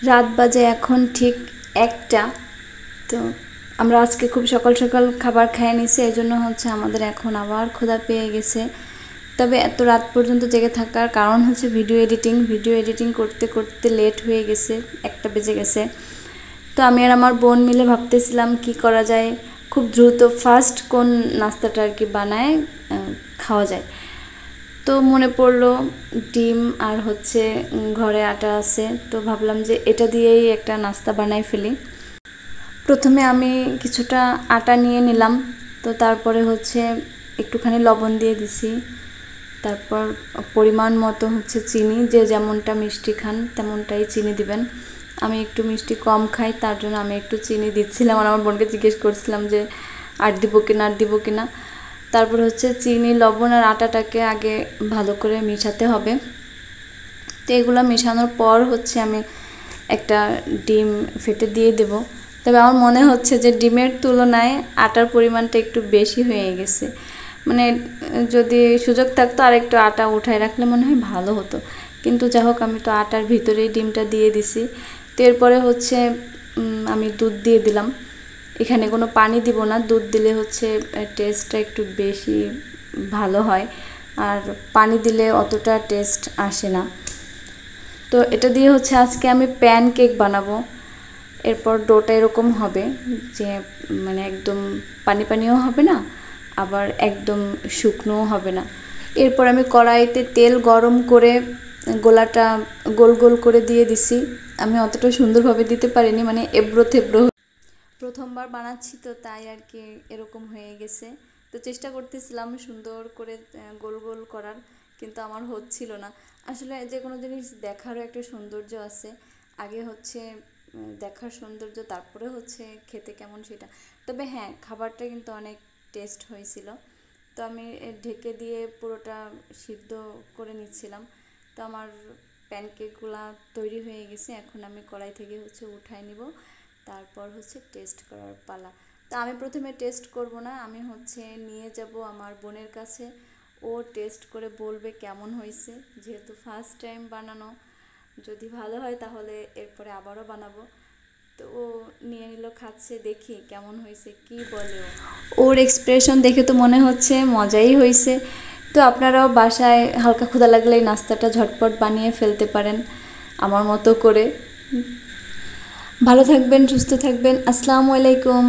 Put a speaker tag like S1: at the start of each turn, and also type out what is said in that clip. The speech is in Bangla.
S1: রাত বাজে এখন ঠিক ১টা। তো আমরা আজকে খুব সকাল সকাল খাবার খেয়ে নিছি, এই জন্য হচ্ছে আমাদের এখন আবার ক্ষুধা পেয়ে গেছে। তবে এত রাত পর্যন্ত জেগে থাকার কারণ হচ্ছে ভিডিও এডিটিং করতে করতে লেট হয়ে গেছে, 1টা বেজে গেছে। তো আমি আর আমার বোন মিলে ভাবতেছিলাম কি করা যায়, খুব দ্রুত ফাস্ট কোন নাস্তাটা আর কি বানায় খাওয়া যায়। তো মনে পড়লো ডিম আর হচ্ছে ঘরে আটা আছে, তো ভাবলাম যে এটা দিয়েই একটা নাস্তা বানাই ফেলি। প্রথমে আমি কিছুটা আটা নিয়ে নিলাম, তো তারপরে হচ্ছে একটুখানি লবণ দিয়ে দিছি, তারপর পরিমাণ মতো হচ্ছে চিনি, যে যেমনটা মিষ্টি খান তেমনটাই চিনি দিবেন। আমি একটু মিষ্টি কম খাই, তার জন্য আমি একটু চিনি দিচ্ছিলাম আর আমার বোনকে জিজ্ঞেস করছিলাম যে আর দিব কিনা। তারপর হচ্ছে চিনি, লবণ আর আটাটাকে আগে ভালো করে মেশাতে হবে। তো এগুলো মেশানোর পর হচ্ছে আমি একটা ডিম ফেটে দিয়ে দেব। তবে আমার মনে হচ্ছে যে ডিমের তুলনায় আটার পরিমাণটা একটু বেশি হয়ে গেছে, মানে যদি সুযোগ থাকতো আর একটু আটা উঠায় রাখলে মনে হয় ভালো হতো। কিন্তু যা হোক, আমি তো আটার ভিতরেই ডিমটা দিয়ে দিছি। তো এরপরে হচ্ছে আমি দুধ দিয়ে দিলাম। এখানে কোনো পানি দিব না, দুধ দিলে হচ্ছে টেস্টটা একটু বেশি ভালো হয়, আর পানি দিলে অতটা টেস্ট আসে না। তো এটা দিয়ে হচ্ছে আজকে আমি প্যানকেক বানাবো। এরপর ডোটা এরকম হবে যে মানে একদম পানিও হবে না, আবার একদম শুকনোও হবে না। এরপর আমি কড়াইতে তেল গরম করে গোলাটা গোল গোল করে দিয়ে দিছি। আমি অতটা সুন্দরভাবে দিতে পারিনি, মানে এবড়ো থেবড়ো, প্রথমবার বানাচ্ছি তো তাই আর কি এরকম হয়ে গেছে। তো চেষ্টা করতেছিলাম সুন্দর করে গোল গোল করার, কিন্তু আমার হচ্ছিল না। আসলে যে কোনো জিনিস দেখারও একটা সৌন্দর্য আছে, আগে হচ্ছে দেখার সৌন্দর্য, তারপরে হচ্ছে খেতে কেমন সেটা। তবে হ্যাঁ, খাবারটা কিন্তু অনেক টেস্ট হয়েছিল। তো আমি ঢেকে দিয়ে পুরোটা সিদ্ধ করে নিচ্ছিলাম। তো আমার প্যানকেকগুলো তৈরি হয়ে গেছে, এখন আমি কড়াই থেকে হচ্ছে উঠাই নিব, তারপর হচ্ছে টেস্ট করার পালা। তো আমি প্রথমে টেস্ট করব না, আমি হচ্ছে নিয়ে যাব আমার বোনের কাছে, ও টেস্ট করে বলবে কেমন হয়েছে, যেহেতু ফার্স্ট টাইম বানানো। যদি ভালো হয় তাহলে এরপরে আবারও বানাবো। তো ও নিয়ে নিল, খাচ্ছে, দেখি কেমন হয়েছে, কি বলে ওর এক্সপ্রেশন দেখে তো মনে হচ্ছে মজাই হয়েছে। তো আপনারাও বাসায় হালকা ক্ষুধা লাগলে এই নাস্তাটা ঝটপট বানিয়ে ফেলতে পারেন আমার মতো করে। ভালো থাকবেন, সুস্থ থাকবেন। আসসালামু আলাইকুম।